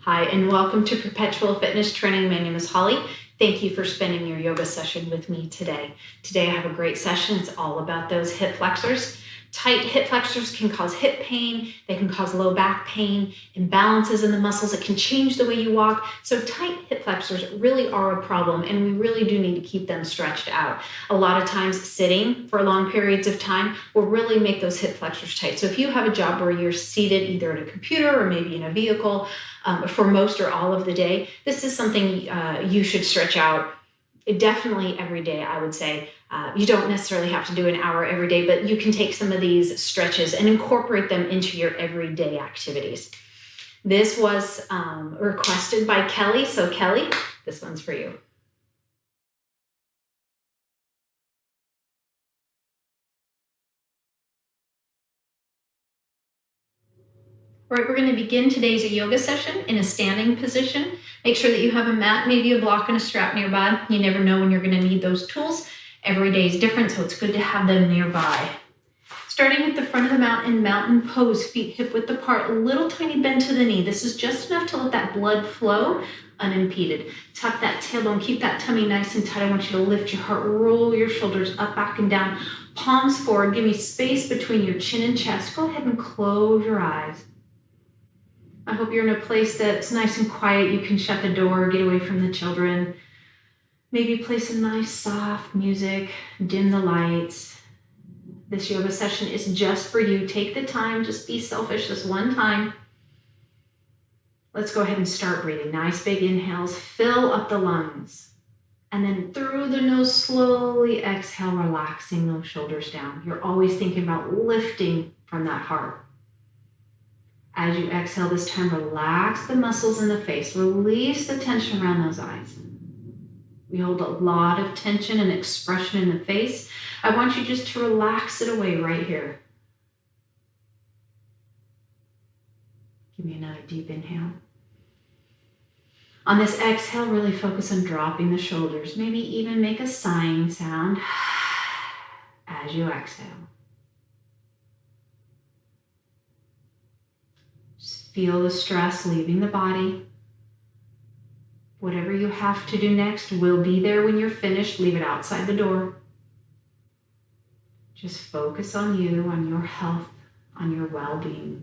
Hi, and welcome to Perpetual Fitness Training. My name is Holly. Thank you for spending your yoga session with me today. Today I have a great session. It's all about those hip flexors. Tight hip flexors can cause hip pain. They can cause low back pain, imbalances in the muscles. It can change the way you walk. So tight hip flexors really are a problem, and we really do need to keep them stretched out. A lot of times sitting for long periods of time will really make those hip flexors tight. So if you have a job where you're seated either at a computer or maybe in a vehicle for most or all of the day, this is something you should stretch out definitely every day, I would say. You don't necessarily have to do an hour every day, but you can take some of these stretches and incorporate them into your everyday activities. This was requested by Kelly. So Kelly, this one's for you. All right, we're going to begin today's yoga session in a standing position. Make sure that you have a mat, maybe a block and a strap nearby. You never know when you're going to need those tools. Every day is different, so it's good to have them nearby. Starting at the front of the mat in mountain pose, feet hip width apart, a little tiny bend to the knee. This is just enough to let that blood flow unimpeded. Tuck that tailbone, keep that tummy nice and tight. I want you to lift your heart, roll your shoulders up, back, and down. Palms forward, give me space between your chin and chest. Go ahead and close your eyes. I hope you're in a place that's nice and quiet. You can shut the door, get away from the children. Maybe play some nice soft music, dim the lights. This yoga session is just for you. Take the time, just be selfish this one time. Let's go ahead and start breathing. Nice big inhales, fill up the lungs. And then through the nose, slowly exhale, relaxing those shoulders down. You're always thinking about lifting from that heart. As you exhale this time, relax the muscles in the face. Release the tension around those eyes. We hold a lot of tension and expression in the face. I want you just to relax it away right here. Give me another deep inhale. On this exhale, really focus on dropping the shoulders. Maybe even make a sighing sound as you exhale. Feel the stress leaving the body. Whatever you have to do next will be there when you're finished. Leave it outside the door. Just focus on you, on your health, on your well-being.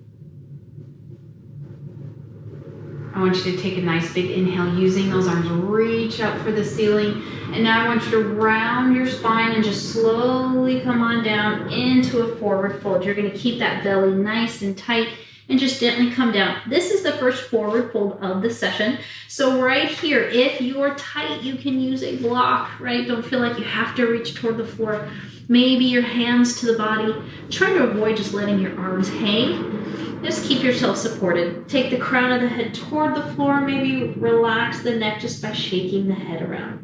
I want you to take a nice big inhale, using those arms, reach up for the ceiling. And now I want you to round your spine and just slowly come on down into a forward fold. You're going to keep that belly nice and tight and just gently come down. This is the first forward fold of the session. So right here, if you're tight, you can use a block, right? Don't feel like you have to reach toward the floor. Maybe your hands to the body. Try to avoid just letting your arms hang. Just keep yourself supported. Take the crown of the head toward the floor. Maybe relax the neck just by shaking the head around.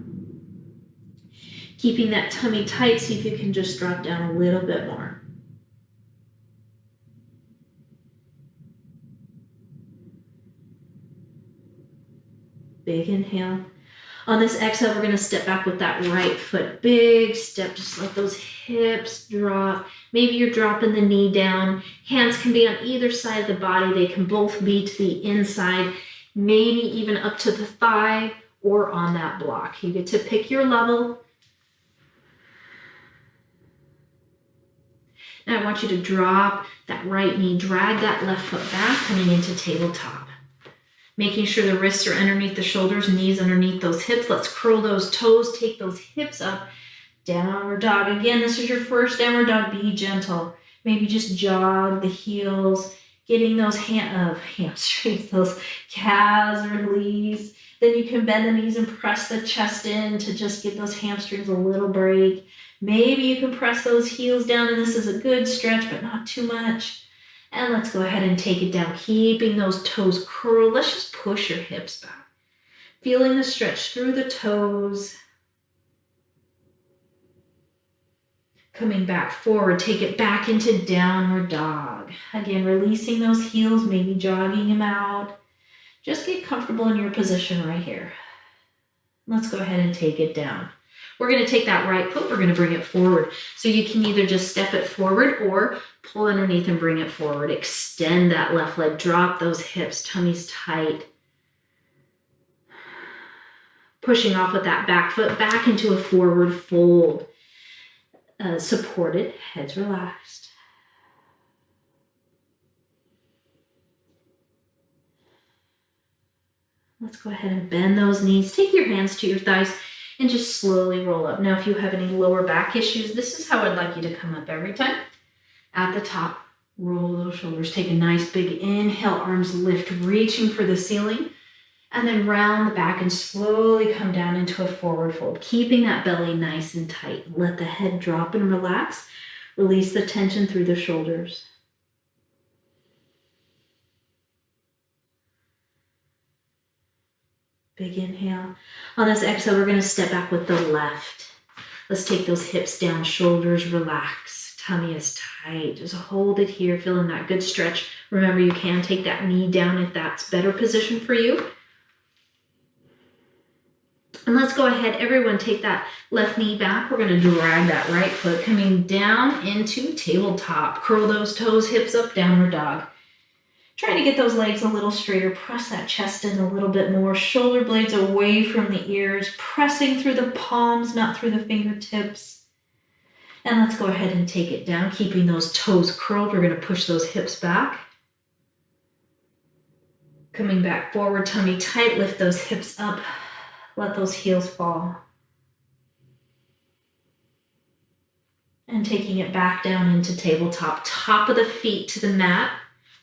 Keeping that tummy tight, see if you can just drop down a little bit more. Big inhale. On this exhale, we're going to step back with that right foot. Big step, just let those hips drop. Maybe you're dropping the knee down. Hands can be on either side of the body. They can both be to the inside, maybe even up to the thigh or on that block. You get to pick your level. Now I want you to drop that right knee, drag that left foot back, coming into tabletop. Making sure the wrists are underneath the shoulders, knees underneath those hips. Let's curl those toes, take those hips up. Downward dog. Again, this is your first downward dog. Be gentle. Maybe just jog the heels, getting those hamstrings, those calves release. Then you can bend the knees and press the chest in to just give those hamstrings a little break. Maybe you can press those heels down, and this is a good stretch, but not too much. And let's go ahead and take it down, keeping those toes curled. Let's just push your hips back. Feeling the stretch through the toes. Coming back forward, take it back into downward dog. Again, releasing those heels, maybe jogging them out. Just get comfortable in your position right here. Let's go ahead and take it down. We're going to take that right foot, we're going to bring it forward. So you can either just step it forward or pull underneath and bring it forward. Extend that left leg, drop those hips, tummy's tight. Pushing off with that back foot back into a forward fold. Supported, heads relaxed. Let's go ahead and bend those knees. Take your hands to your thighs and just slowly roll up. Now, if you have any lower back issues, this is how I'd like you to come up every time. At the top, roll those shoulders. Take a nice big inhale, arms lift, reaching for the ceiling. And then round the back and slowly come down into a forward fold, keeping that belly nice and tight. Let the head drop and relax. Release the tension through the shoulders. Big inhale. On this exhale, we're going to step back with the left. Let's take those hips down, shoulders relax. Tummy is tight. Just hold it here, feeling that good stretch. Remember, you can take that knee down if that's better position for you. And let's go ahead, everyone, take that left knee back. We're going to drag that right foot coming down into tabletop. Curl those toes, hips up, downward dog. Try to get those legs a little straighter. Press that chest in a little bit more. Shoulder blades away from the ears. Pressing through the palms, not through the fingertips. And let's go ahead and take it down, keeping those toes curled. We're going to push those hips back. Coming back forward, tummy tight. Lift those hips up. Let those heels fall. And taking it back down into tabletop. Top of the feet to the mat.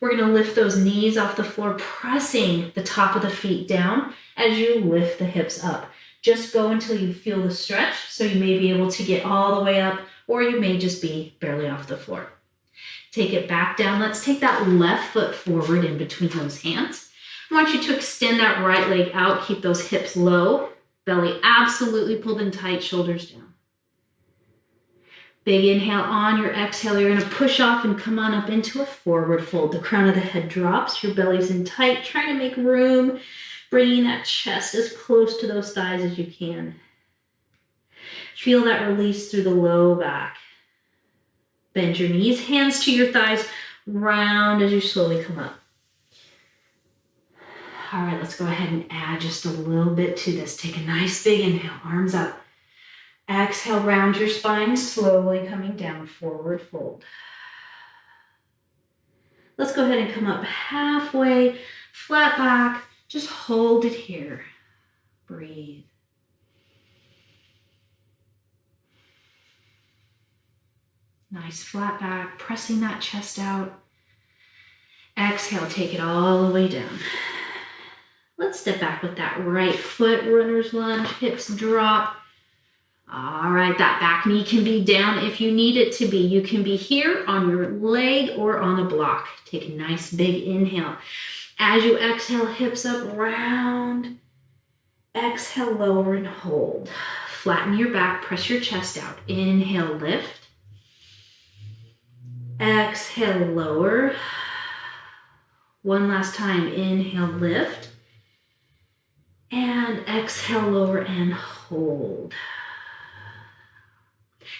We're going to lift those knees off the floor, pressing the top of the feet down as you lift the hips up. Just go until you feel the stretch, so you may be able to get all the way up, or you may just be barely off the floor. Take it back down. Let's take that left foot forward in between those hands. I want you to extend that right leg out. Keep those hips low. Belly absolutely pulled in tight, shoulders down. Big inhale. On your exhale, you're going to push off and come on up into a forward fold. The crown of the head drops. Your belly's in tight. Trying to make room. Bringing that chest as close to those thighs as you can. Feel that release through the low back. Bend your knees, hands to your thighs. Round as you slowly come up. All right, let's go ahead and add just a little bit to this. Take a nice big inhale. Arms up. Exhale, round your spine, slowly coming down, forward fold. Let's go ahead and come up halfway, flat back. Just hold it here. Breathe. Nice flat back, pressing that chest out. Exhale, take it all the way down. Let's step back with that right foot, runner's lunge, hips drop. All right, that back knee can be down if you need it to be. You can be here on your leg or on a block. Take a nice big inhale. As you exhale, hips up, round. Exhale, lower and hold. Flatten your back, press your chest out. Inhale, lift. Exhale, lower. One last time, inhale, lift. And exhale, lower and hold.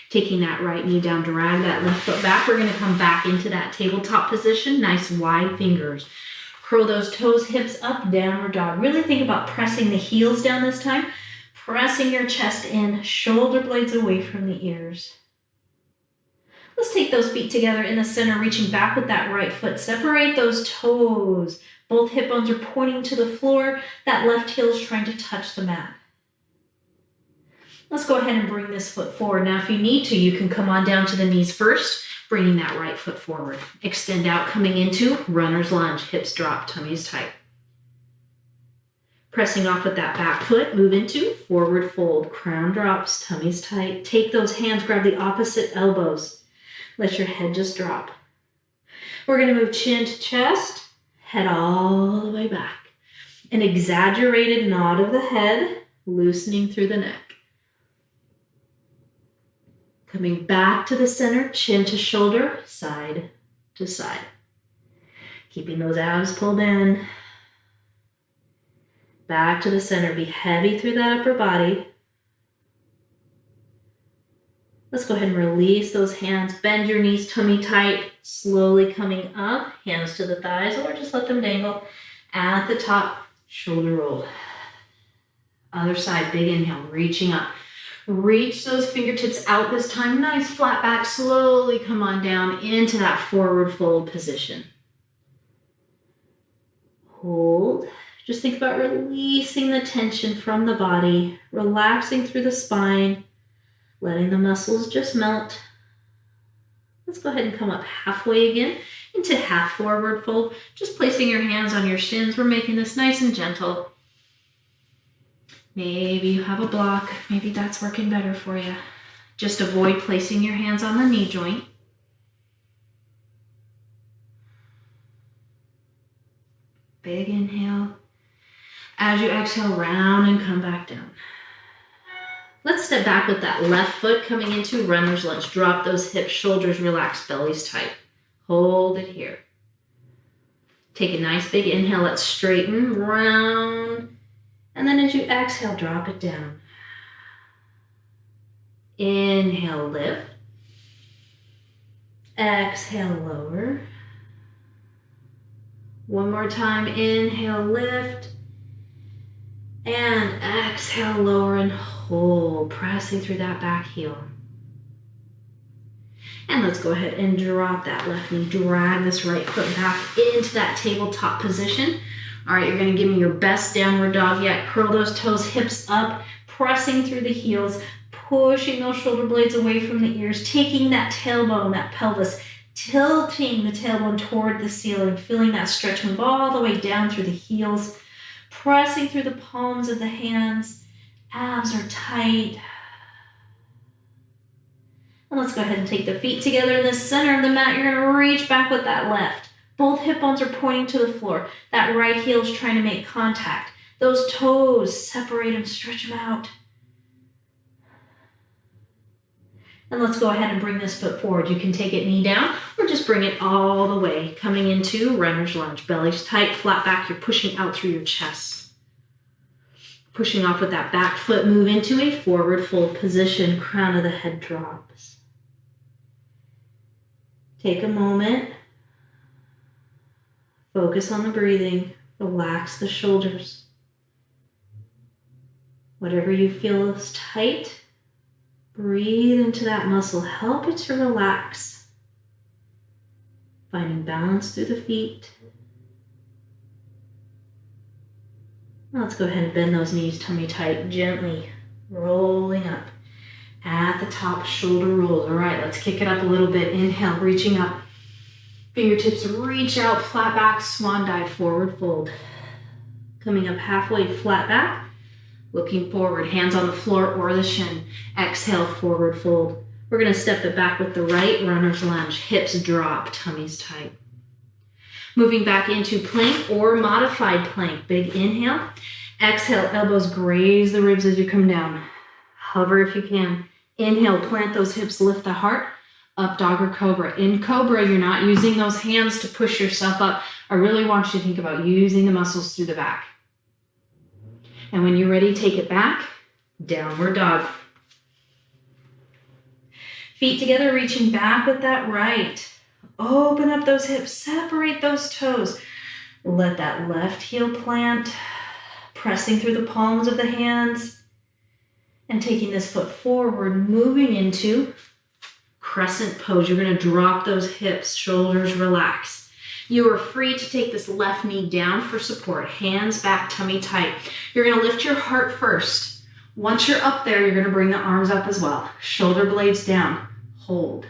Taking that right knee down, drag that left foot back. We're going to come back into that tabletop position. Nice wide fingers. Curl those toes, hips up, downward dog. Really think about pressing the heels down this time. Pressing your chest in, shoulder blades away from the ears. Let's take those feet together in the center, reaching back with that right foot. Separate those toes. Both hip bones are pointing to the floor. That left heel is trying to touch the mat. Let's go ahead and bring this foot forward. Now, if you need to, you can come on down to the knees first, bringing that right foot forward. Extend out, coming into runner's lunge. Hips drop, tummy's tight. Pressing off with that back foot, move into forward fold. Crown drops, tummy's tight. Take those hands, grab the opposite elbows. Let your head just drop. We're going to move chin to chest, head all the way back. An exaggerated nod of the head, loosening through the neck. Coming back to the center, chin to shoulder, side to side. Keeping those abs pulled in. Back to the center, be heavy through that upper body. Let's go ahead and release those hands. Bend your knees, tummy tight, slowly coming up, hands to the thighs, or just let them dangle at the top, shoulder roll. Other side, big inhale, reaching up. Reach those fingertips out this time. Nice flat back. Slowly come on down into that forward fold position. Hold. Just think about releasing the tension from the body, relaxing through the spine, letting the muscles just melt. Let's go ahead and come up halfway again into half forward fold. Just placing your hands on your shins. We're making this nice and gentle. Maybe you have a block. Maybe that's working better for you. Just avoid placing your hands on the knee joint. Big inhale. As you exhale, round and come back down. Let's step back with that left foot coming into runner's lunge. Drop those hips, shoulders relaxed, bellies tight. Hold it here. Take a nice big inhale. Let's straighten, round. And then as you exhale, drop it down. Inhale, lift. Exhale, lower. One more time. Inhale, lift. And exhale, lower and hold. Pressing through that back heel. And let's go ahead and drop that left knee. Drag this right foot back into that tabletop position. All right, you're going to give me your best downward dog yet. Curl those toes, hips up, pressing through the heels, pushing those shoulder blades away from the ears, taking that tailbone, that pelvis, tilting the tailbone toward the ceiling, feeling that stretch move all the way down through the heels, pressing through the palms of the hands. Abs are tight. And let's go ahead and take the feet together in the center of the mat. You're going to reach back with that left. Both hip bones are pointing to the floor. That right heel is trying to make contact. Those toes, separate them, stretch them out. And let's go ahead and bring this foot forward. You can take it knee down or just bring it all the way. Coming into runner's lunge. Belly's tight, flat back. You're pushing out through your chest. Pushing off with that back foot. Move into a forward fold position. Crown of the head drops. Take a moment. Focus on the breathing. Relax the shoulders. Whatever you feel is tight, breathe into that muscle. Help it to relax. Finding balance through the feet. Now let's go ahead and bend those knees, tummy tight, gently rolling up. At the top, shoulder rolls. All right, let's kick it up a little bit. Inhale, reaching up. Fingertips reach out, flat back, swan dive, forward fold. Coming up halfway, flat back. Looking forward, hands on the floor or the shin. Exhale, forward fold. We're going to step it back with the right, runner's lunge. Hips drop, tummies tight. Moving back into plank or modified plank. Big inhale. Exhale, elbows graze the ribs as you come down. Hover if you can. Inhale, plant those hips, lift the heart. Up dog or cobra. In cobra, you're not using those hands to push yourself up. I really want you to think about using the muscles through the back. And when you're ready, take it back. Downward dog. Feet together, reaching back with that right. Open up those hips, separate those toes. Let that left heel plant, pressing through the palms of the hands and taking this foot forward, moving into crescent pose. You're going to drop those hips, shoulders relax. You are free to take this left knee down for support. Hands back, tummy tight. You're going to lift your heart first. Once you're up there, you're going to bring the arms up as well. Shoulder blades down. Hold.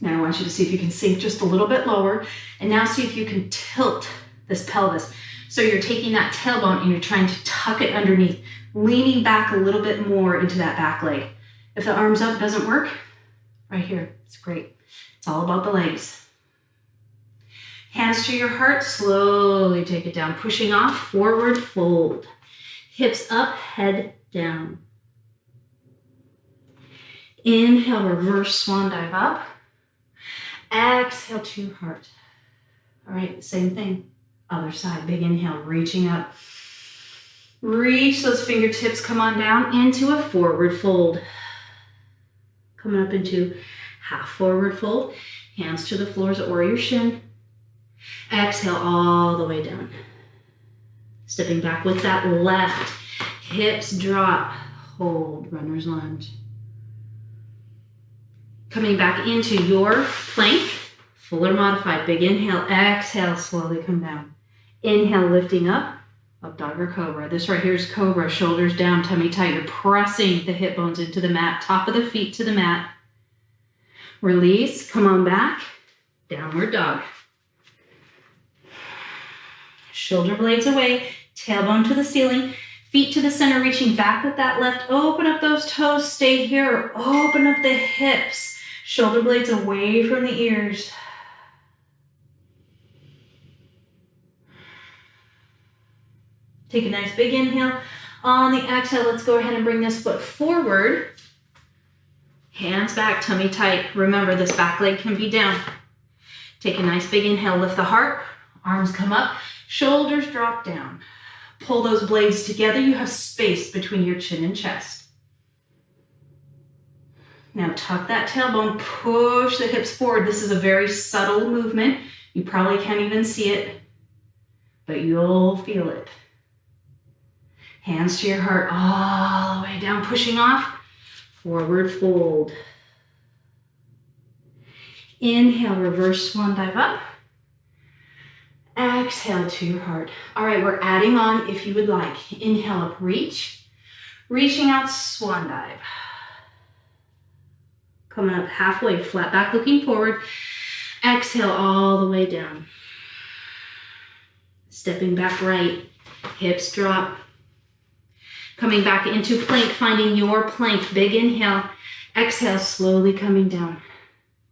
Now I want you to see if you can sink just a little bit lower. And now see if you can tilt this pelvis. So you're taking that tailbone and you're trying to tuck it underneath, leaning back a little bit more into that back leg. If the arms up doesn't work, right here, it's great. It's all about the legs. Hands to your heart, slowly take it down, pushing off, forward fold. Hips up, head down. Inhale, reverse swan dive up. Exhale to heart. All right, same thing. Other side, big inhale, reaching up. Reach those fingertips, come on down into a forward fold. Coming up into half forward fold. Hands to the floors or your shin. Exhale all the way down. Stepping back with that left. Hips drop. Hold, runner's lunge. Coming back into your plank. Full or modified. Big inhale. Exhale, slowly come down. Inhale, lifting up. Up dog or cobra. This right here is cobra. Shoulders down, tummy tight. You're pressing the hip bones into the mat. Top of the feet to the mat. Release. Come on back. Downward dog. Shoulder blades away. Tailbone to the ceiling. Feet to the center. Reaching back with that left. Open up those toes. Stay here. Open up the hips. Shoulder blades away from the ears. Take a nice big inhale. On the exhale, let's go ahead and bring this foot forward. Hands back, tummy tight. Remember, this back leg can be down. Take a nice big inhale, lift the heart. Arms come up, shoulders drop down. Pull those blades together. You have space between your chin and chest. Now tuck that tailbone, push the hips forward. This is a very subtle movement. You probably can't even see it, but you'll feel it. Hands to your heart, all the way down, pushing off. Forward fold. Inhale, reverse swan dive up. Exhale to your heart. All right, we're adding on if you would like. Inhale up, reach. Reaching out, swan dive. Coming up halfway, flat back looking forward. Exhale all the way down. Stepping back right, hips drop. Coming back into plank, finding your plank. Big inhale. Exhale, slowly coming down.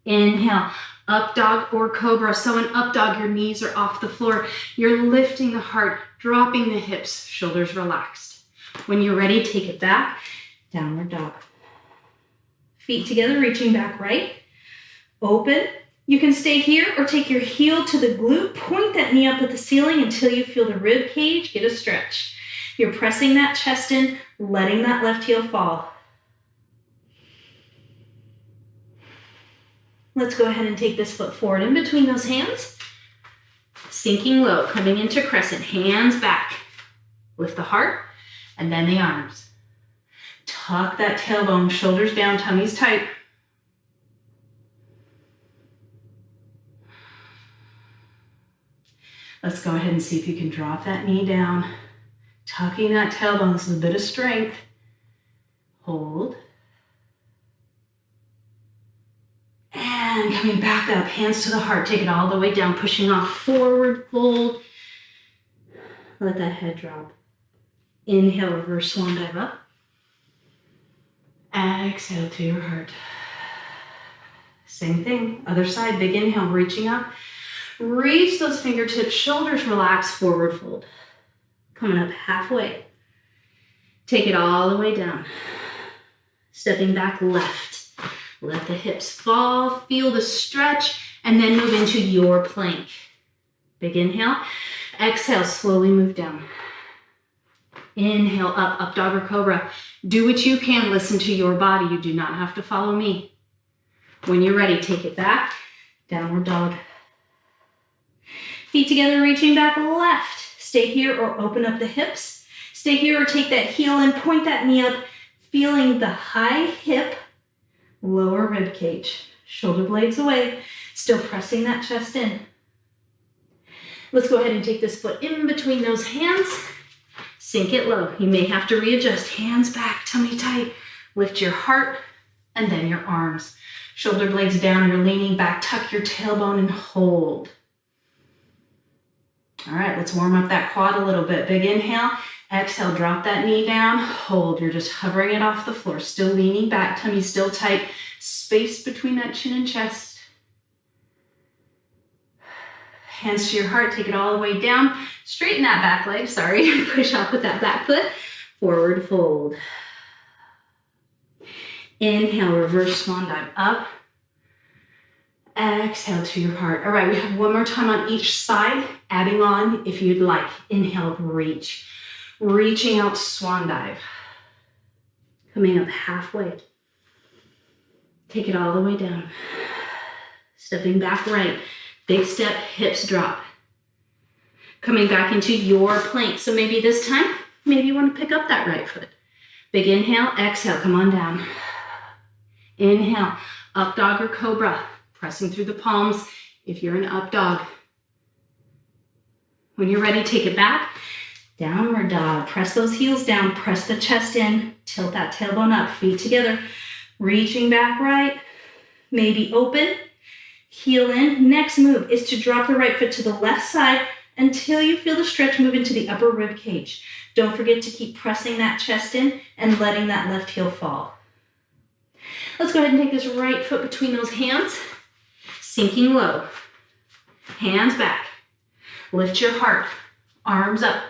Inhale, up dog or cobra. So in up dog, your knees are off the floor. You're lifting the heart, dropping the hips, shoulders relaxed. When you're ready, take it back. Downward dog. Feet together, reaching back right. Open. You can stay here or take your heel to the glute. Point that knee up at the ceiling until you feel the rib cage. Get a stretch. You're pressing that chest in, letting that left heel fall. Let's go ahead and take this foot forward in between those hands. Sinking low, coming into crescent, hands back. Lift the heart and then the arms. Tuck that tailbone, shoulders down, tummies tight. Let's go ahead and see if you can drop that knee down. Tucking that tailbone, this is a bit of strength. Hold. And coming back up, hands to the heart. Take it all the way down, pushing off, forward fold. Let that head drop. Inhale, reverse swan dive up. Exhale to your heart. Same thing, other side, big inhale, reaching up. Reach those fingertips, shoulders relax, forward fold. Coming up halfway. Take it all the way down. Stepping back left. Let the hips fall, feel the stretch, and then move into your plank. Big inhale. Exhale, slowly move down. Inhale, up, up dog or cobra. Do what you can, listen to your body. You do not have to follow me. When you're ready, take it back. Downward dog. Feet together, reaching back left. Stay here or open up the hips. Stay here or take that heel and point that knee up, feeling the high hip, lower rib cage. Shoulder blades away, still pressing that chest in. Let's go ahead and take this foot in between those hands. Sink it low. You may have to readjust. Hands back, tummy tight. Lift your heart and then your arms. Shoulder blades down, you're leaning back. Tuck your tailbone and hold. All right, let's warm up that quad a little bit. Big inhale, exhale, drop that knee down, hold. You're just hovering it off the floor, still leaning back, tummy still tight, space between that chin and chest. Hands to your heart, take it all the way down. Straighten that back leg, sorry. Push off with that back foot, forward fold. Inhale, reverse swan dive up. Exhale to your heart. All right, we have one more time on each side, adding on if you'd like. Inhale, reach. Reaching out, swan dive. Coming up halfway. Take it all the way down. Stepping back right. Big step, hips drop. Coming back into your plank. So maybe this time, maybe you want to pick up that right foot. Big inhale, exhale, come on down. Inhale, up dog or cobra. Pressing through the palms if you're an up dog. When you're ready, take it back. Downward dog. Press those heels down. Press the chest in. Tilt that tailbone up. Feet together. Reaching back right. Maybe open. Heel in. Next move is to drop the right foot to the left side until you feel the stretch move into the upper rib cage. Don't forget to keep pressing that chest in and letting that left heel fall. Let's go ahead and take this right foot between those hands. Sinking low. Hands back. Lift your heart. Arms up.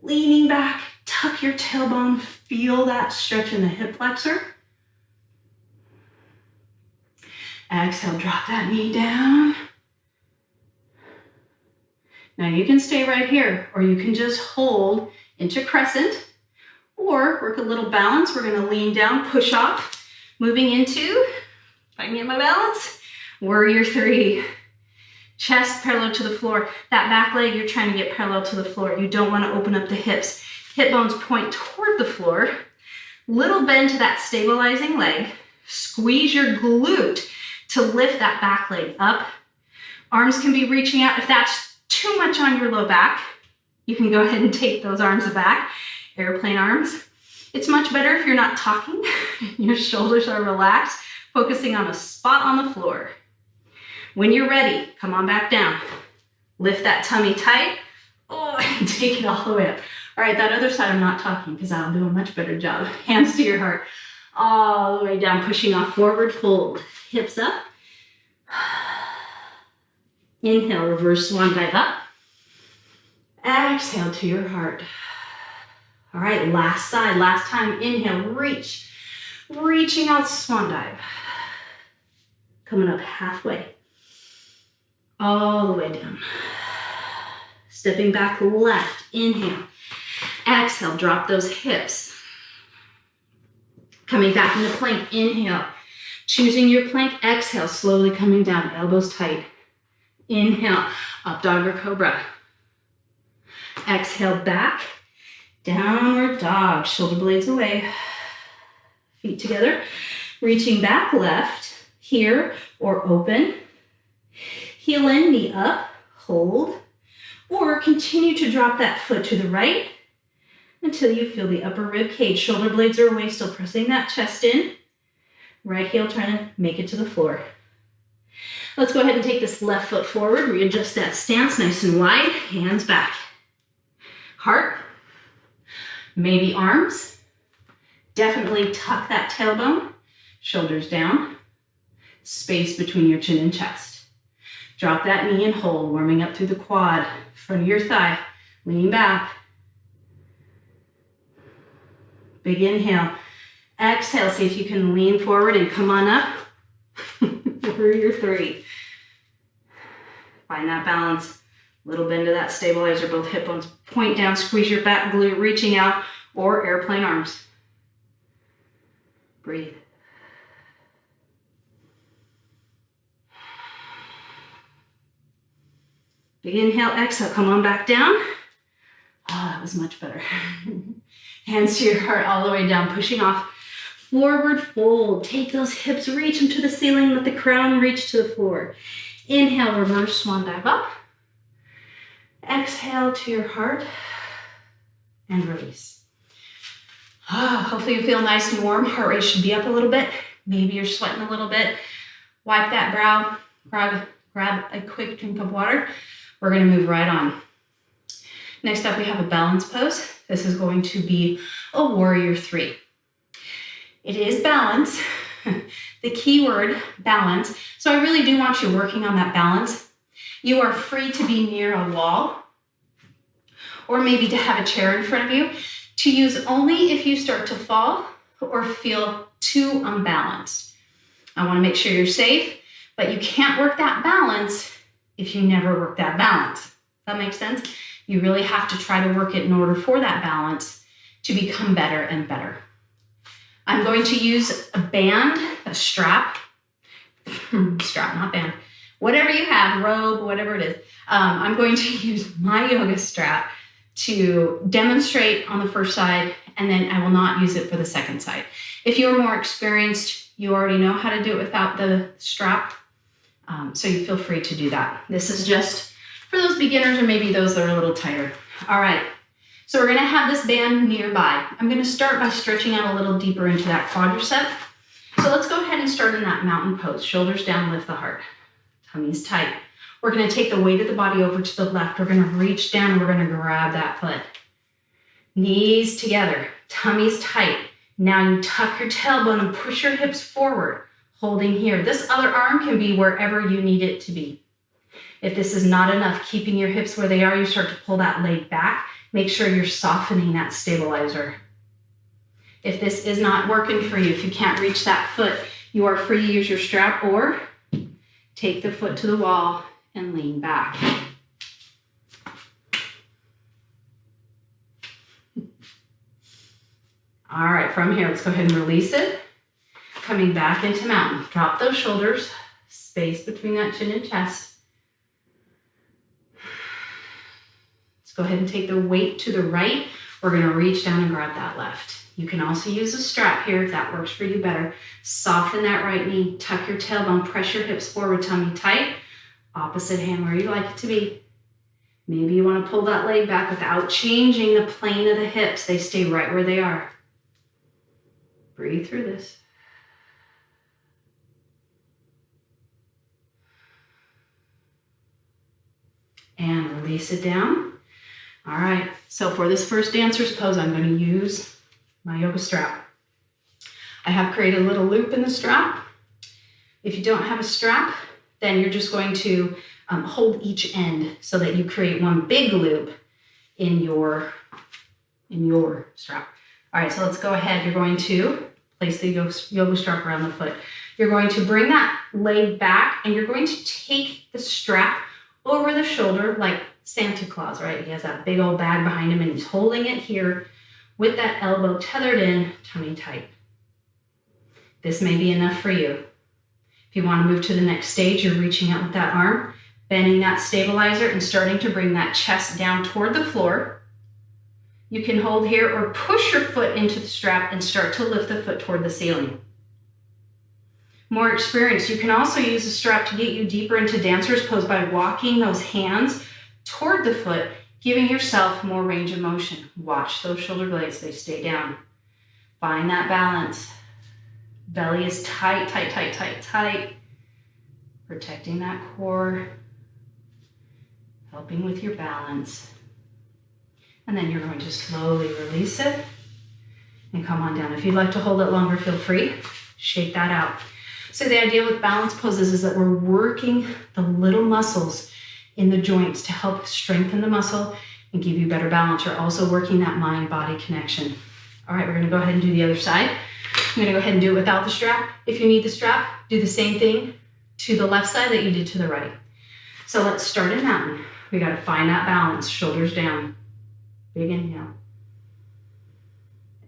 Leaning back. Tuck your tailbone. Feel that stretch in the hip flexor. Exhale, drop that knee down. Now you can stay right here, or you can just hold into crescent, or work a little balance. We're gonna lean down, push off, moving into, if I can get my balance, warrior three. Chest parallel to the floor. That back leg, you're trying to get parallel to the floor. You don't wanna open up the hips. Hip bones point toward the floor. Little bend to that stabilizing leg. Squeeze your glute to lift that back leg up. Arms can be reaching out. If that's too much on your low back, you can go ahead and take those arms back. Airplane arms. It's much better if you're not talking. Your shoulders are relaxed, focusing on a spot on the floor. When you're ready, come on back down. Lift that tummy tight. Oh, and take it all the way up. All right, that other side I'm not talking because I'll do a much better job. Hands to your heart. All the way down, pushing off, forward fold. Hips up. Inhale, reverse swan dive up. Exhale to your heart. All right, last side, last time. Inhale, reach. Reaching out, swan dive. Coming up halfway. All the way down. Stepping back left, inhale. Exhale, drop those hips. Coming back into plank, inhale. Choosing your plank, exhale, slowly coming down, elbows tight. Inhale, up dog or cobra. Exhale, back, downward dog, shoulder blades away. Feet together, reaching back left, here, or open. Heel in, knee up, hold, or continue to drop that foot to the right until you feel the upper rib cage. Shoulder blades are away, still pressing that chest in. Right heel trying to make it to the floor. Let's go ahead and take this left foot forward, readjust that stance nice and wide, hands back. Heart, maybe arms. Definitely tuck that tailbone, shoulders down, space between your chin and chest. Drop that knee and hold, warming up through the quad, front of your thigh, lean back. Big inhale. Exhale, see if you can lean forward and come on up. Warrior three. Find that balance. Little bend to that stabilizer, both hip bones point down, squeeze your back glute, reaching out, or airplane arms. Breathe. Big inhale, exhale, come on back down. Oh, that was much better. Hands to your heart all the way down, pushing off. Forward fold. Take those hips, reach them to the ceiling, let the crown reach to the floor. Inhale, reverse swan dive up. Exhale to your heart and release. Hopefully you feel nice and warm. Heart rate should be up a little bit. Maybe you're sweating a little bit. Wipe that brow. Grab a quick drink of water. We're going to move right on. Next up, we have a balance pose. This is going to be a warrior three. It is balance. The key word, balance. So I really do want you working on that balance. You are free to be near a wall or maybe to have a chair in front of you to use only if you start to fall or feel too unbalanced. I want to make sure you're safe, but you can't work that balance if you never work that balance. Does that make sense? You really have to try to work it in order for that balance to become better and better. I'm going to use a band, a strap, not band, whatever you have, robe, whatever it is. I'm going to use my yoga strap to demonstrate on the first side, and then I will not use it for the second side. If you're more experienced, you already know how to do it without the strap, so you feel free to do that. This is just for those beginners or maybe those that are a little tighter. All right, so we're gonna have this band nearby. I'm gonna start by stretching out a little deeper into that quadricep. So let's go ahead and start in that mountain pose. Shoulders down, lift the heart. Tummy's tight. We're gonna take the weight of the body over to the left. We're gonna reach down, we're gonna grab that foot. Knees together, tummy's tight. Now you tuck your tailbone and push your hips forward, holding here. This other arm can be wherever you need it to be. If this is not enough, keeping your hips where they are, you start to pull that leg back. Make sure you're softening that stabilizer. If this is not working for you, if you can't reach that foot, you are free to use your strap or take the foot to the wall and lean back. All right, from here, let's go ahead and release it. Coming back into mountain. Drop those shoulders, space between that chin and chest. Let's go ahead and take the weight to the right. We're gonna reach down and grab that left. You can also use a strap here if that works for you better. Soften that right knee, tuck your tailbone, press your hips forward, tummy tight. Opposite hand where you like it to be. Maybe you wanna pull that leg back without changing the plane of the hips. They stay right where they are. Breathe through this. And release it down. All right, so for this first dancer's pose, I'm going to use my yoga strap. I have created a little loop in the strap. If you don't have a strap, then you're just going to hold each end so that you create one big loop in your strap. All right, so let's go ahead. You're going to place the yoga strap around the foot. You're going to bring that leg back and you're going to take the strap over the shoulder like Santa Claus, right? He has that big old bag behind him and he's holding it here with that elbow tethered in, tummy tight. This may be enough for you. If you want to move to the next stage, you're reaching out with that arm, bending that stabilizer and starting to bring that chest down toward the floor. You can hold here or push your foot into the strap and start to lift the foot toward the ceiling. More experienced, you can also use the strap to get you deeper into dancer's pose by walking those hands toward the foot, giving yourself more range of motion. Watch those shoulder blades, they stay down. Find that balance. Belly is tight, tight, tight, tight, tight. Protecting that core, helping with your balance. And then you're going to slowly release it and come on down. If you'd like to hold it longer, feel free. Shake that out. So the idea with balance poses is that we're working the little muscles in the joints to help strengthen the muscle and give you better balance. You're also working that mind-body connection. All right, we're gonna go ahead and do the other side. I'm gonna go ahead and do it without the strap. If you need the strap, do the same thing to the left side that you did to the right. So let's start in mountain. We gotta find that balance, shoulders down. Big inhale.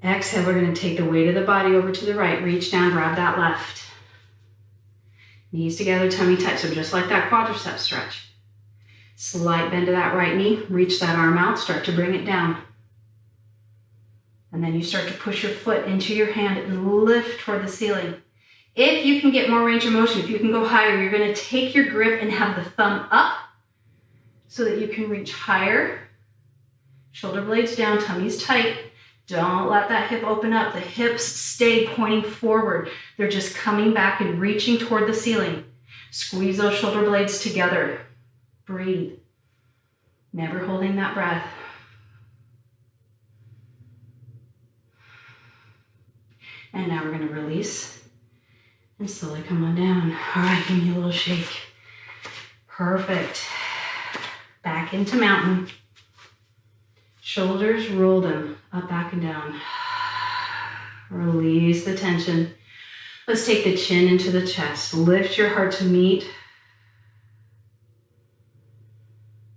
Exhale, we're gonna take the weight of the body over to the right, reach down, grab that left. Knees together, tummy tight, so just like that quadricep stretch. Slight bend to that right knee, reach that arm out, start to bring it down. And then you start to push your foot into your hand and lift toward the ceiling. If you can get more range of motion, if you can go higher, you're gonna take your grip and have the thumb up so that you can reach higher. Shoulder blades down, tummy's tight. Don't let that hip open up. The hips stay pointing forward. They're just coming back and reaching toward the ceiling. Squeeze those shoulder blades together. Breathe. Never holding that breath. And now we're going to release and slowly come on down. All right, give me a little shake. Perfect. Back into mountain. Shoulders, roll them up, back, and down. Release the tension. Let's take the chin into the chest. Lift your heart to meet.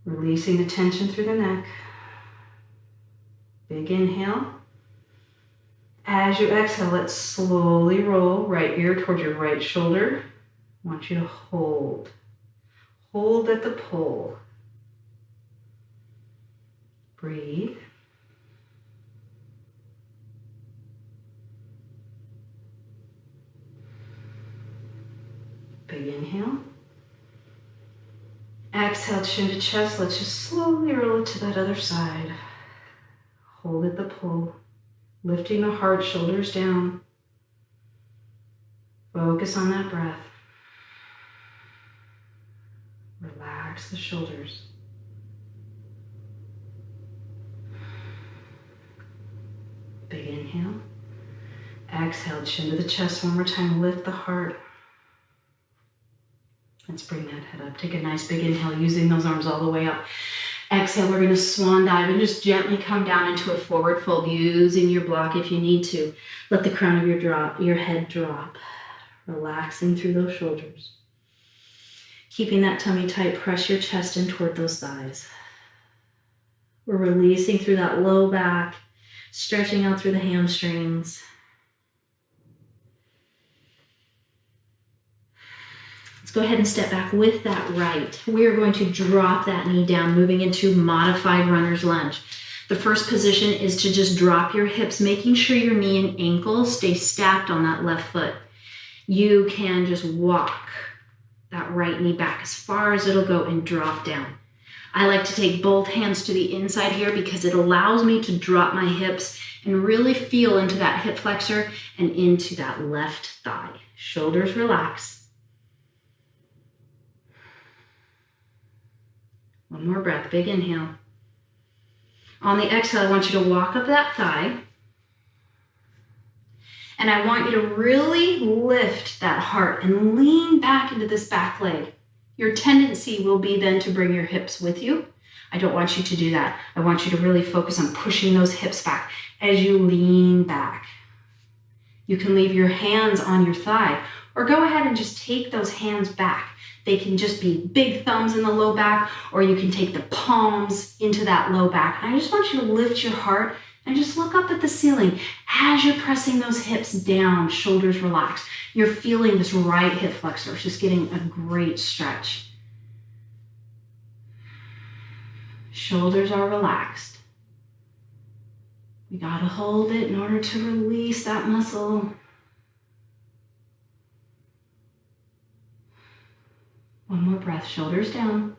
Releasing the tension through the neck. Big inhale. As you exhale, let's slowly roll right ear towards your right shoulder. I want you to hold. Hold at the pull. Breathe. Big inhale. Exhale, chin to chest. Let's just slowly roll it to that other side. Hold at the pull. Lifting the heart, shoulders down. Focus on that breath. Relax the shoulders. Big inhale. Exhale, chin to the chest one more time. Lift the heart. Let's bring that head up. Take a nice big inhale, using those arms all the way up. Exhale, we're going to swan dive and just gently come down into a forward fold, using your block if you need to. Let the crown of your head drop, relaxing through those shoulders. Keeping that tummy tight, press your chest in toward those thighs. We're releasing through that low back, stretching out through the hamstrings. Let's go ahead and step back with that right. We are going to drop that knee down, moving into modified runner's lunge. The first position is to just drop your hips, making sure your knee and ankle stay stacked on that left foot. You can just walk that right knee back as far as it'll go and drop down. I like to take both hands to the inside here because it allows me to drop my hips and really feel into that hip flexor and into that left thigh. Shoulders relax. One more breath, big inhale. On the exhale, I want you to walk up that thigh. And I want you to really lift that heart and lean back into this back leg. Your tendency will be then to bring your hips with you. I don't want you to do that. I want you to really focus on pushing those hips back as you lean back. You can leave your hands on your thigh or go ahead and just take those hands back. They can just be big thumbs in the low back, or you can take the palms into that low back. And I just want you to lift your heart and just look up at the ceiling. As you're pressing those hips down, shoulders relaxed. You're feeling this right hip flexor. It's just getting a great stretch. Shoulders are relaxed. We gotta hold it in order to release that muscle. One more breath, shoulders down.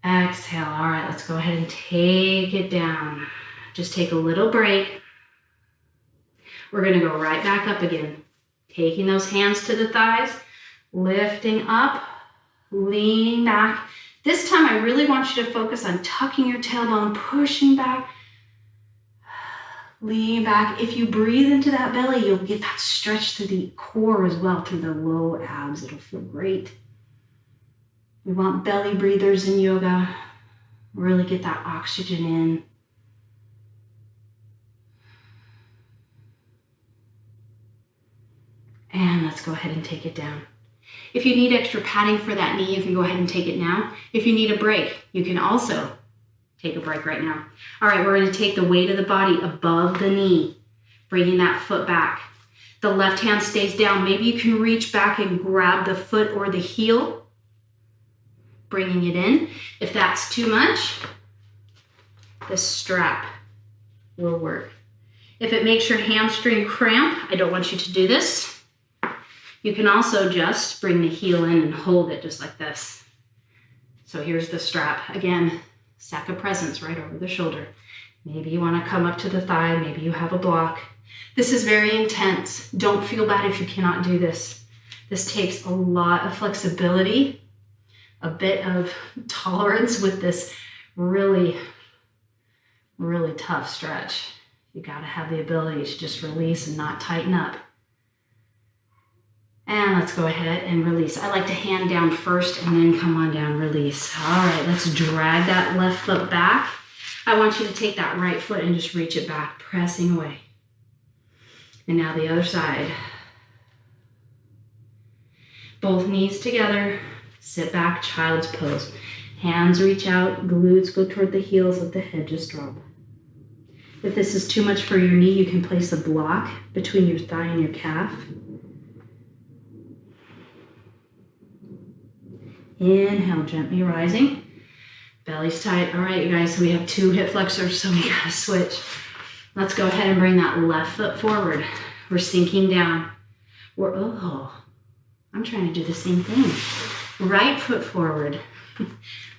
Exhale. All right, let's go ahead and take it down. Just take a little break. We're gonna go right back up again. Taking those hands to the thighs, lifting up, leaning back. This time I really want you to focus on tucking your tailbone, pushing back, lean back. If you breathe into that belly, you'll get that stretch through the core as well, through the low abs. It'll feel great. We want belly breathers in yoga. Really get that oxygen in. And let's go ahead and take it down. If you need extra padding for that knee, you can go ahead and take it now. If you need a break, you can also take a break right now. All right, we're going to take the weight of the body above the knee, bringing that foot back. The left hand stays down. Maybe you can reach back and grab the foot or the heel, bringing it in. If that's too much, the strap will work. If it makes your hamstring cramp, I don't want you to do this. You can also just bring the heel in and hold it just like this. So here's the strap. Again, sack of presents right over the shoulder. Maybe you want to come up to the thigh. Maybe you have a block. This is very intense. Don't feel bad if you cannot do this. This takes a lot of flexibility, a bit of tolerance with this really, really tough stretch. You got to have the ability to just release and not tighten up. And let's go ahead and release. I like to hand down first and then come on down, release. All right, let's drag that left foot back. I want you to take that right foot and just reach it back, pressing away. And now the other side. Both knees together, sit back, child's pose. Hands reach out, glutes go toward the heels, let the head just drop. If this is too much for your knee, you can place a block between your thigh and your calf. Inhale, gently rising. Belly's tight. All right, you guys, so we have 2 hip flexors, so we gotta switch. Let's go ahead and bring that left foot forward. We're sinking down. I'm trying to do the same thing. Right foot forward.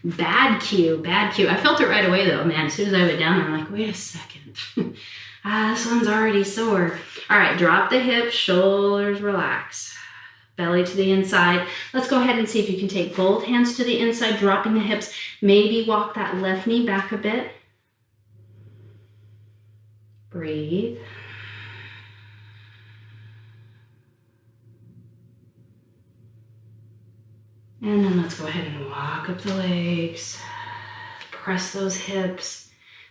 Bad cue, bad cue. I felt it right away though, man. As soon as I went down, I'm like, wait a second. This one's already sore. All right, drop the hips, shoulders relax. Belly to the inside. Let's go ahead and see if you can take both hands to the inside, dropping the hips. Maybe walk that left knee back a bit. Breathe. And then let's go ahead and walk up the legs. Press those hips.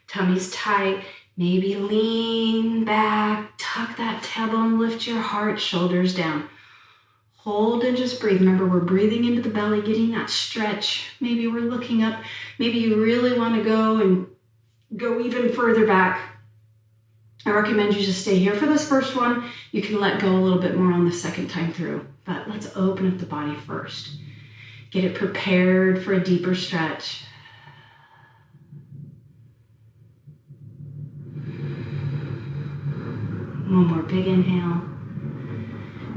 Tummy's tight. Maybe lean back. Tuck that tailbone. Lift your heart. Shoulders down. Hold and just breathe. Remember, we're breathing into the belly, getting that stretch. Maybe we're looking up. Maybe you really want to go even further back. I recommend you just stay here for this first one. You can let go a little bit more on the second time through. But let's open up the body first. Get it prepared for a deeper stretch. One more big inhale.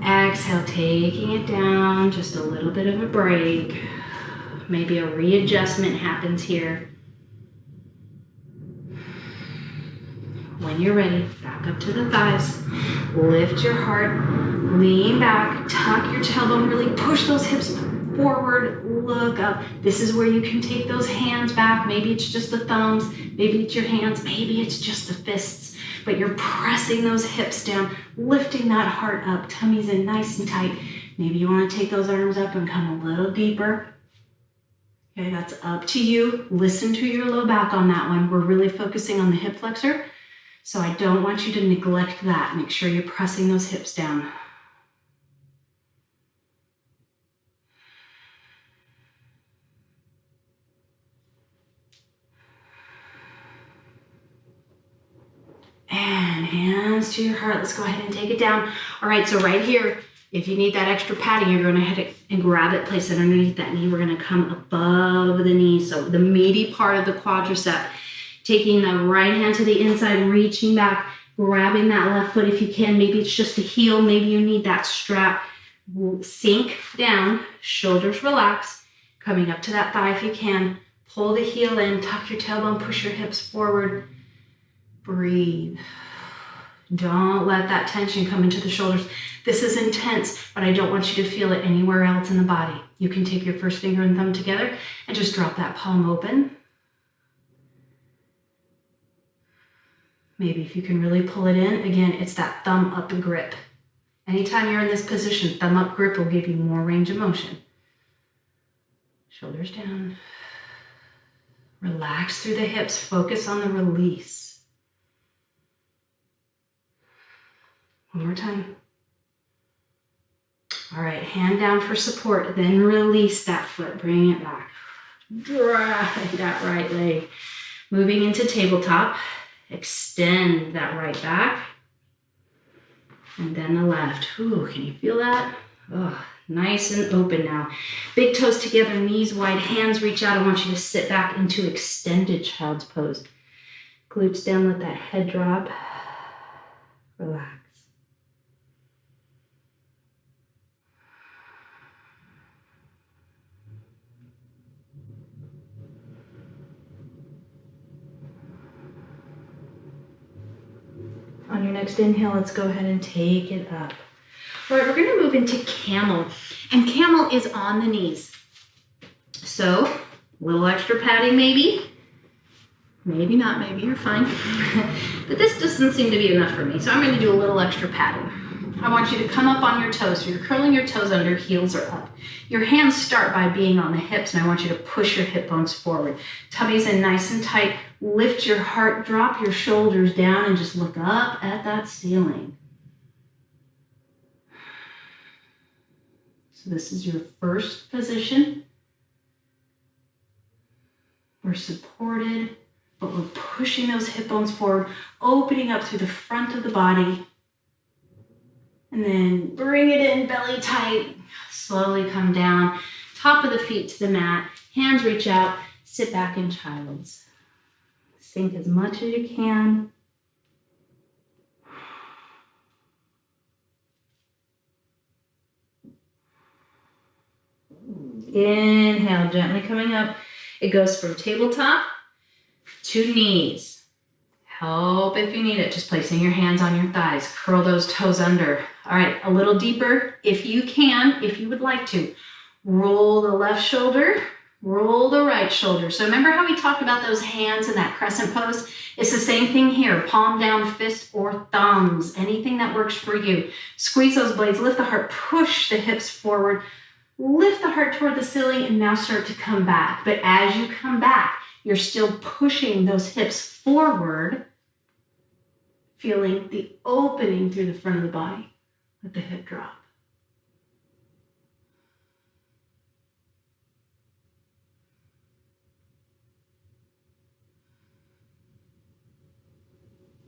Exhale, taking it down, just a little bit of a break. Maybe a readjustment happens here. When you're ready, back up to the thighs. Lift your heart, lean back, tuck your tailbone, really push those hips forward, look up. This is where you can take those hands back. Maybe it's just the thumbs, maybe it's your hands, maybe it's just the fists, but you're pressing those hips down, lifting that heart up, tummy's in nice and tight. Maybe you want to take those arms up and come a little deeper. Okay, that's up to you. Listen to your low back on that one. We're really focusing on the hip flexor, so I don't want you to neglect that. Make sure you're pressing those hips down. And hands to your heart. Let's go ahead and take it down. All right, so right here, if you need that extra padding, you're going to head and grab it, place it underneath that knee. We're going to come above the knee, so the meaty part of the quadricep. Taking the right hand to the inside, reaching back, grabbing that left foot if you can. Maybe it's just a heel. Maybe you need that strap. Sink down, shoulders relax. Coming up to that thigh if you can. Pull the heel in, tuck your tailbone, push your hips forward. Breathe. Don't let that tension come into the shoulders. This is intense, but I don't want you to feel it anywhere else in the body. You can take your first finger and thumb together and just drop that palm open. Maybe if you can really pull it in, again, it's that thumb up grip. Anytime you're in this position, thumb up grip will give you more range of motion. Shoulders down. Relax through the hips. Focus on the release. One more time. All right, hand down for support, then release that foot, bring it back. Drag that right leg. Moving into tabletop, extend that right back. And then the left. Ooh, can you feel that? Oh, nice and open now. Big toes together, knees wide, hands reach out. I want you to sit back into extended child's pose. Glutes down, let that head drop. Relax. On your next inhale, let's go ahead and take it up. All right, we're going to move into camel. And camel is on the knees. So, a little extra padding maybe. Maybe not, maybe you're fine. But this doesn't seem to be enough for me. So I'm going to do a little extra padding. I want you to come up on your toes. So you're curling your toes under, heels are up. Your hands start by being on the hips, and I want you to push your hip bones forward. Tummy's in nice and tight. Lift your heart, drop your shoulders down, and just look up at that ceiling. So this is your first position. We're supported, but we're pushing those hip bones forward, opening up through the front of the body. And then bring it in, belly tight. Slowly come down. top of the feet to the mat, hands reach out, sit back in child's. Sink as much as you can. Inhale, gently coming up. It goes from tabletop to knees. Help if you need it, just placing your hands on your thighs. Curl those toes under. All right, a little deeper if you can, if you would like to. Roll the left shoulder, roll the right shoulder. So remember how we talked about those hands in that crescent pose? It's the same thing here, palm down, fist or thumbs, anything that works for you. Squeeze those blades, lift the heart, push the hips forward, lift the heart toward the ceiling, and now start to come back. But as you come back, you're still pushing those hips forward, feeling the opening through the front of the body. Let the hip drop.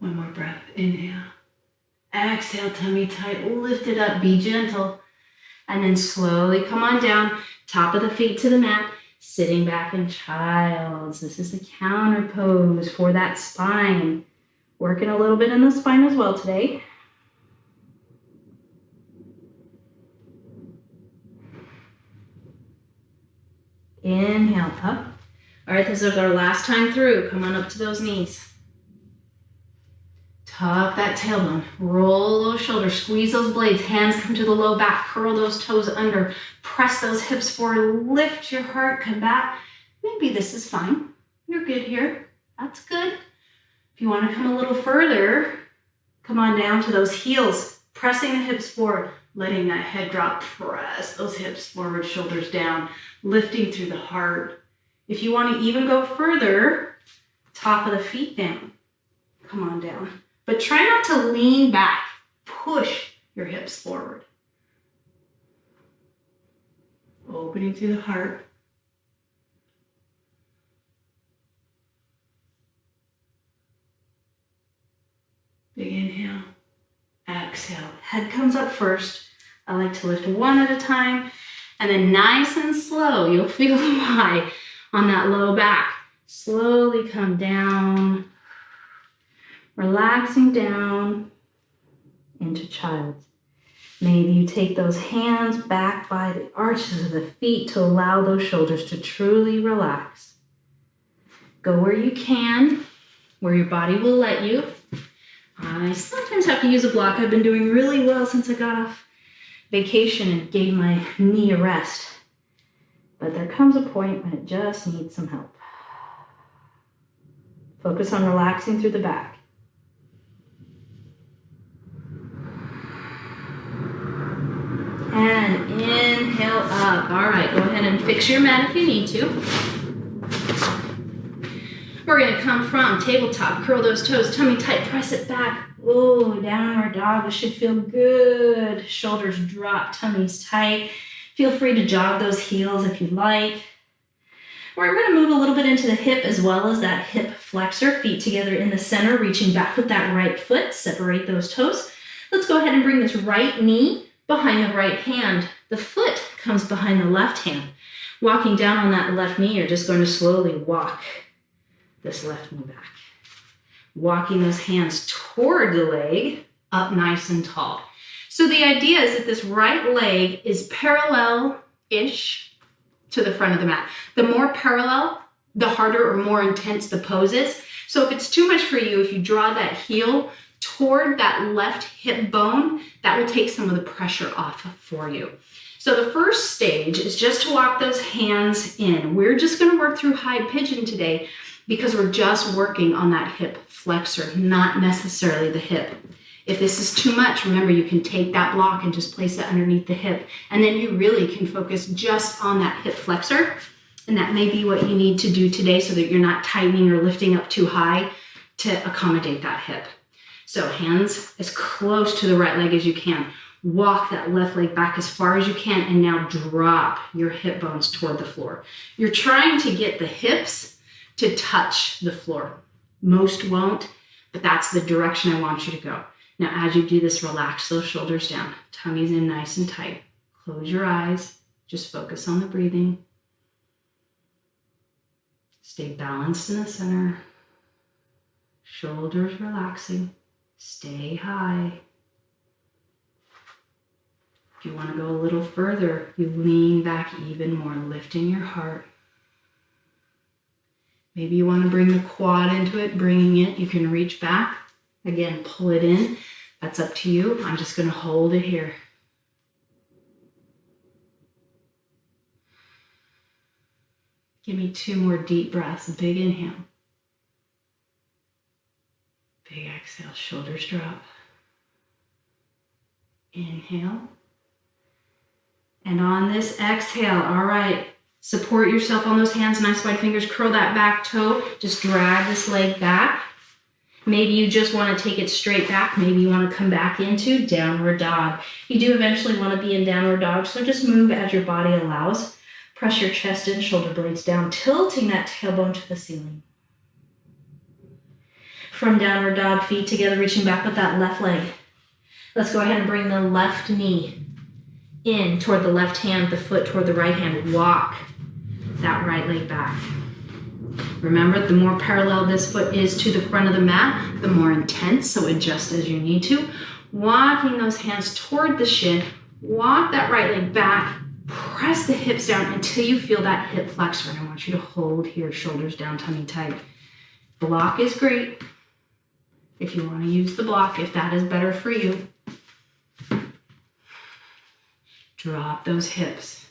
One more breath. Inhale. Exhale, tummy tight. Lift it up. Be gentle. And then slowly come on down. Top of the feet to the mat. Sitting back in child's. This is the counter pose for that spine. Working a little bit in the spine as well today. Inhale up. All right, this is our last time through. Come on up to those knees. Tuck that tailbone, roll those shoulders, squeeze those blades, hands come to the low back, curl those toes under, press those hips forward, lift your heart, come back. Maybe this is fine. You're good here. That's good. If you want to come a little further, come on down to those heels, pressing the hips forward, letting that head drop, press those hips forward, shoulders down, lifting through the heart. If you want to even go further, top of the feet down, come on down. But try not to lean back. Push your hips forward. Opening through the heart. Big inhale. Exhale. Head comes up first. I like to lift one at a time. And then nice and slow, you'll feel why on that low back. Slowly come down. Relaxing down into child's. Maybe you take those hands back by the arches of the feet to allow those shoulders to truly relax. Go where you can, where your body will let you. I sometimes have to use a block. I've been doing really well since I got off vacation and gave my knee a rest. But there comes a point when it just needs some help. Focus on relaxing through the back. And inhale up. All right, go ahead and fix your mat if you need to. We're gonna come from tabletop, curl those toes, tummy tight, press it back. Ooh, downward dog, this should feel good. Shoulders drop, tummies tight. Feel free to jog those heels if you like. We're gonna move a little bit into the hip as well as that hip flexor, feet together in the center, reaching back with that right foot, separate those toes. Let's go ahead and bring this right knee behind the right hand. The foot comes behind the left hand. Walking down on that left knee, you're just going to slowly walk this left knee back. Walking those hands toward the leg, up nice and tall. So the idea is that this right leg is parallel-ish to the front of the mat. The more parallel, the harder or more intense the pose is. So if it's too much for you, if you draw that heel toward that left hip bone, that will take some of the pressure off for you. So the first stage is just to walk those hands in. We're just going to work through high pigeon today because we're just working on that hip flexor, not necessarily the hip. If this is too much, remember you can take that block and just place it underneath the hip, and then you really can focus just on that hip flexor, and that may be what you need to do today so that you're not tightening or lifting up too high to accommodate that hip. So hands as close to the right leg as you can. Walk that left leg back as far as you can, and now drop your hip bones toward the floor. You're trying to get the hips to touch the floor. Most won't, but that's the direction I want you to go. Now, as you do this, relax those shoulders down. Tummy's in nice and tight. Close your eyes. Just focus on the breathing. Stay balanced in the center. Shoulders relaxing. Stay high. If you want to go a little further, you lean back even more, lifting your heart. Maybe you want to bring the quad into it, bringing it. You can reach back. Again, pull it in. That's up to you. I'm just going to hold it here. Give me 2 more deep breaths. Big inhale. Big exhale. Shoulders drop. Inhale. And on this exhale, all right, support yourself on those hands, nice wide fingers, curl that back toe, just drag this leg back. Maybe you just want to take it straight back. Maybe you want to come back into downward dog. You do eventually want to be in downward dog, so just move as your body allows. Press your chest and shoulder blades down, tilting that tailbone to the ceiling. From downward dog, feet together, reaching back with that left leg. Let's go ahead and bring the left knee in toward the left hand, the foot toward the right hand. Walk that right leg back. Remember, the more parallel this foot is to the front of the mat, the more intense, so adjust as you need to. Walking those hands toward the shin, walk that right leg back, press the hips down until you feel that hip flexor. And I want you to hold here, shoulders down, tummy tight. Block is great if you want to use the block, if that is better for you. Drop those hips,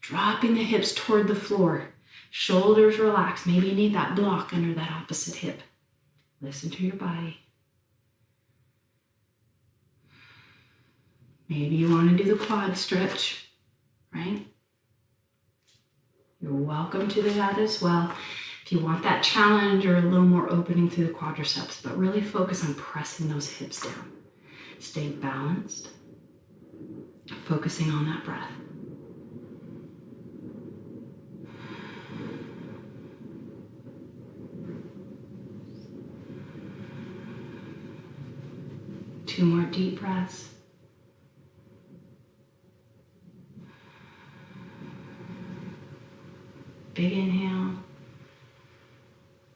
dropping the hips toward the floor. Shoulders relax. Maybe you need that block under that opposite hip. Listen to your body. Maybe you want to do the quad stretch, right? You're welcome to that as well. If you want that challenge or a little more opening through the quadriceps, but really focus on pressing those hips down. Stay balanced. Focusing on that breath. Two more deep breaths. Big inhale.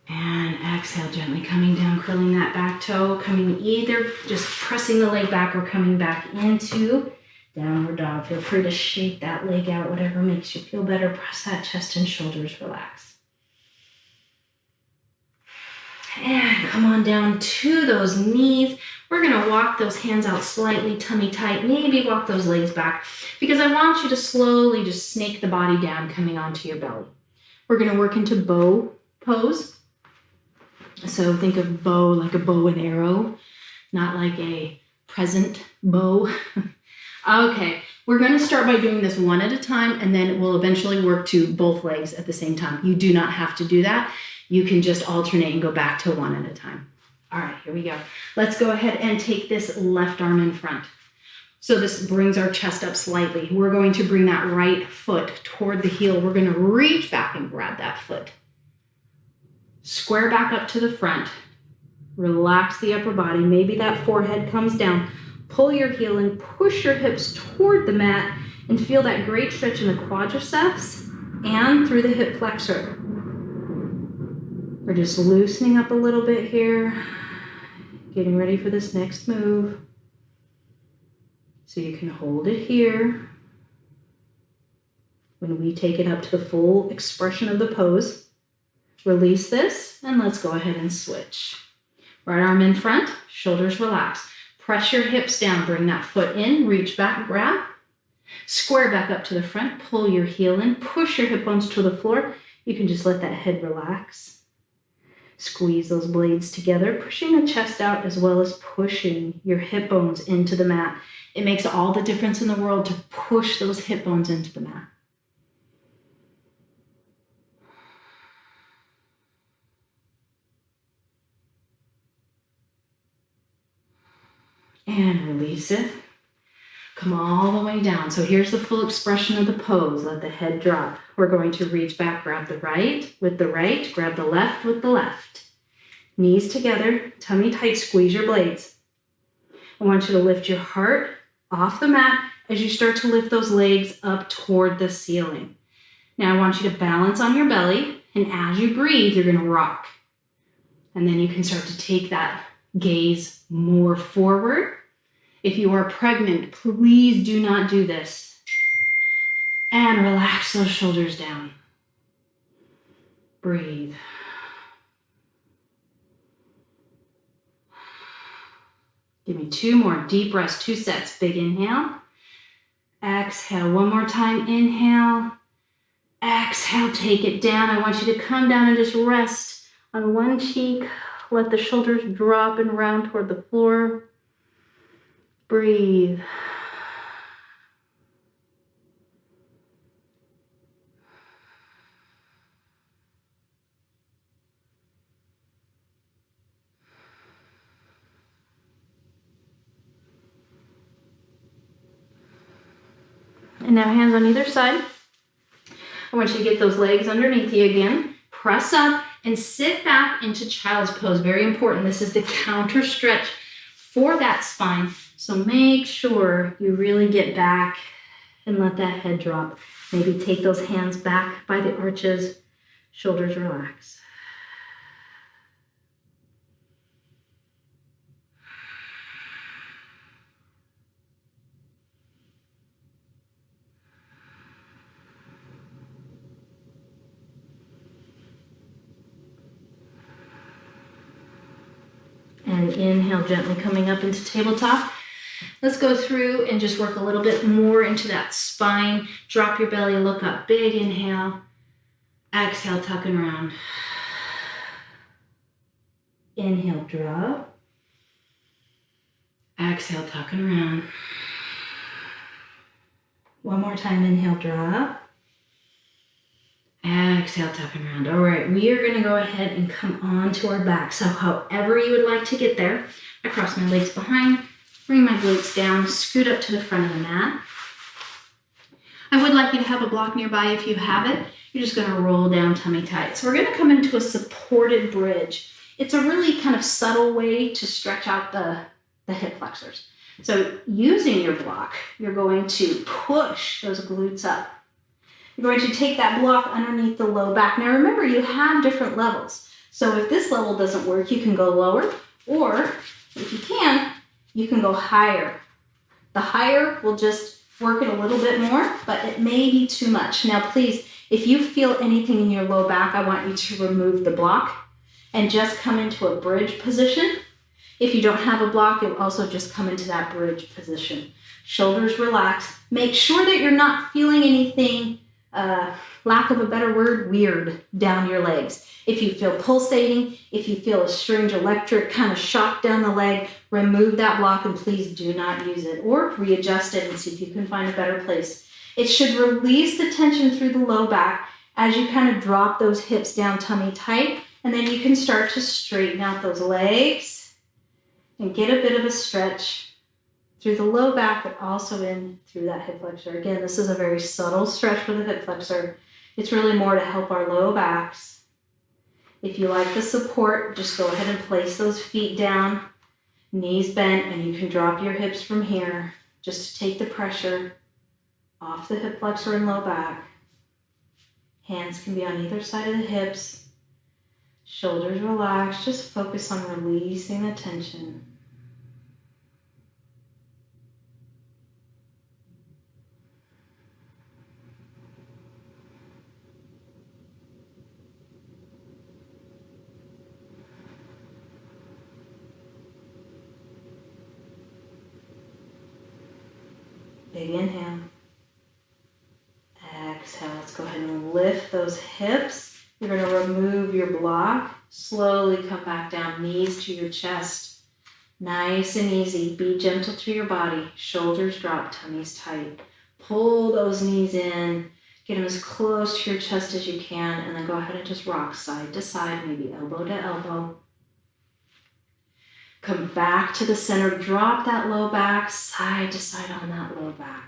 And exhale, gently coming down, curling that back toe, coming either just pressing the leg back or coming back into downward dog. Feel free to shake that leg out, whatever makes you feel better. Press that chest and shoulders, relax. And come on down to those knees. We're gonna walk those hands out slightly, tummy tight. Maybe walk those legs back because I want you to slowly just snake the body down, coming onto your belly. We're gonna work into bow pose. So think of bow like a bow and arrow, not like a present bow. Okay, we're going to start by doing this one at a time, and then we'll eventually work to both legs at the same time. You do not have to do that. You can just alternate and go back to one at a time. All right, here we go. Let's go ahead and take this left arm in front. So this brings our chest up slightly. We're going to bring that right foot toward the heel. We're going to reach back and grab that foot. Square back up to the front. Relax the upper body. Maybe that forehead comes down. Pull your heel in, push your hips toward the mat, and feel that great stretch in the quadriceps and through the hip flexor. We're just loosening up a little bit here, getting ready for this next move. So you can hold it here. When we take it up to the full expression of the pose, release this, and let's go ahead and switch. Right arm in front, shoulders relax. Press your hips down, bring that foot in, reach back, grab. Square back up to the front, pull your heel in, push your hip bones to the floor. You can just let that head relax. Squeeze those blades together, pushing the chest out as well as pushing your hip bones into the mat. It makes all the difference in the world to push those hip bones into the mat. And release it. Come all the way down. So here's the full expression of the pose. Let the head drop. We're going to reach back, grab the right with the right, grab the left with the left. Knees together, tummy tight, squeeze your blades. I want you to lift your heart off the mat as you start to lift those legs up toward the ceiling. Now I want you to balance on your belly, and as you breathe, you're going to rock. And then you can start to take that gaze more forward. If you are pregnant, please do not do this. And relax those shoulders down. Breathe. Give me 2 more deep breaths, 2 sets. Big inhale. Exhale. 1 more time. Inhale. Exhale. Take it down. I want you to come down and just rest on one cheek. Let the shoulders drop and round toward the floor. Breathe. And now hands on either side. I want you to get those legs underneath you again. Press up and sit back into child's pose. Very important. This is the counter stretch for that spine. So make sure you really get back and let that head drop. Maybe take those hands back by the arches. Shoulders relax. And inhale, gently coming up into tabletop. Let's go through and just work a little bit more into that spine. Drop your belly, look up. Big inhale. Exhale, tuck and round. Inhale, drop. Exhale, tuck and round. One more time, inhale, drop. Exhale, tuck and round. All right, we are gonna go ahead and come onto our back. So however you would like to get there, I cross my legs behind, bring my glutes down, scoot up to the front of the mat. I would like you to have a block nearby if you have it. You're just gonna roll down tummy tight. So we're gonna come into a supported bridge. It's a really kind of subtle way to stretch out the hip flexors. So using your block, you're going to push those glutes up. You're going to take that block underneath the low back. Now remember, you have different levels. So if this level doesn't work, you can go lower, or if you can go higher. The higher will just work it a little bit more, but it may be too much. Now please, if you feel anything in your low back, I want you to remove the block and just come into a bridge position. If you don't have a block, you'll also just come into that bridge position. Shoulders relax. Make sure that you're not feeling anything, lack of a better word, weird down your legs. If you feel pulsating, if you feel a strange electric kind of shock down the leg, remove that block and please do not use it, or readjust it and see if you can find a better place. It should release the tension through the low back as you kind of drop those hips down tummy tight, and then you can start to straighten out those legs and get a bit of a stretch through the low back, but also in through that hip flexor. Again, this is a very subtle stretch for the hip flexor. It's really more to help our low backs. If you like the support, just go ahead and place those feet down, knees bent, and you can drop your hips from here just to take the pressure off the hip flexor and low back. Hands can be on either side of the hips. Shoulders relaxed. Just focus on releasing the tension. Big inhale. Exhale. Let's go ahead and lift those hips. You're going to remove your block. Slowly come back down, knees to your chest. Nice and easy. Be gentle to your body. Shoulders drop, tummies tight. Pull those knees in. Get them as close to your chest as you can, and then go ahead and just rock side to side, maybe elbow to elbow. Come back to the center. Drop that low back, side to side on that low back.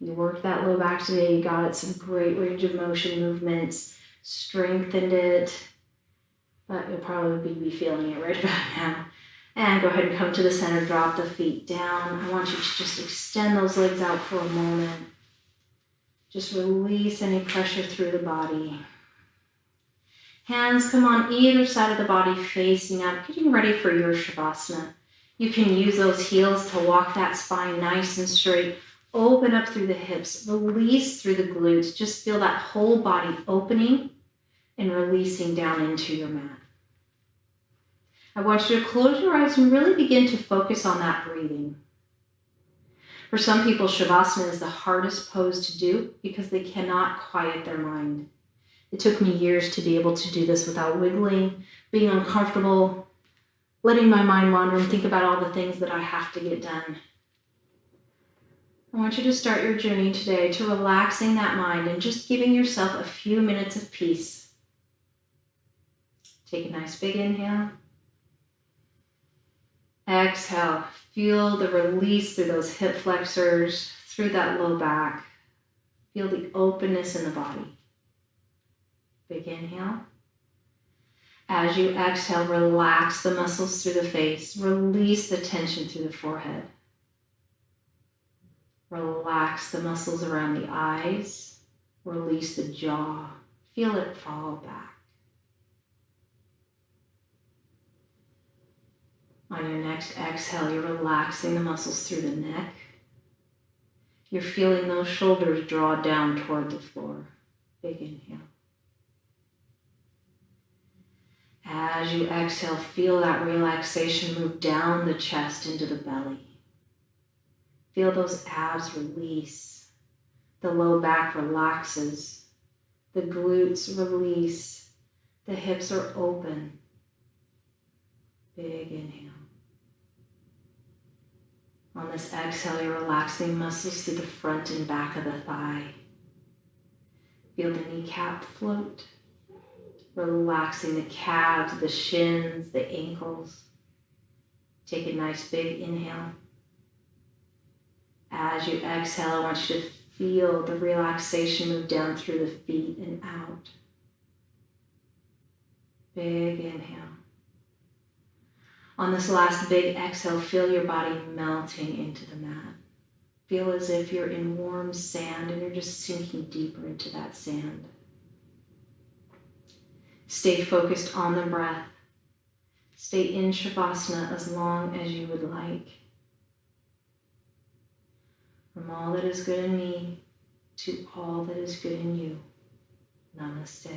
You worked that low back today. You got it. Some great range of motion movements. Strengthened it. But you'll probably be feeling it right about now. And go ahead and come to the center, drop the feet down. I want you to just extend those legs out for a moment. Just release any pressure through the body. Hands come on either side of the body facing up, getting ready for your Shavasana. You can use those heels to walk that spine nice and straight. Open up through the hips, release through the glutes. Just feel that whole body opening and releasing down into your mat. I want you to close your eyes and really begin to focus on that breathing. For some people, Shavasana is the hardest pose to do because they cannot quiet their mind. It took me years to be able to do this without wiggling, being uncomfortable, letting my mind wander and think about all the things that I have to get done. I want you to start your journey today to relaxing that mind and just giving yourself a few minutes of peace. Take a nice big inhale. Exhale. Feel the release through those hip flexors, through that low back. Feel the openness in the body. Big inhale. As you exhale, relax the muscles through the face. Release the tension through the forehead. Relax the muscles around the eyes. Release the jaw. Feel it fall back. On your next exhale, you're relaxing the muscles through the neck. You're feeling those shoulders draw down toward the floor. Big inhale. As you exhale, feel that relaxation move down the chest into the belly. Feel those abs release. The low back relaxes. The glutes release. The hips are open. Big inhale. On this exhale, you're relaxing muscles through the front and back of the thigh. Feel the kneecap float. Relaxing the calves, the shins, the ankles. Take a nice big inhale. As you exhale, I want you to feel the relaxation move down through the feet and out. Big inhale. On this last big exhale, feel your body melting into the mat. Feel as if you're in warm sand and you're just sinking deeper into that sand. Stay focused on the breath. Stay in Shavasana as long as you would like. From all that is good in me to all that is good in you. Namaste.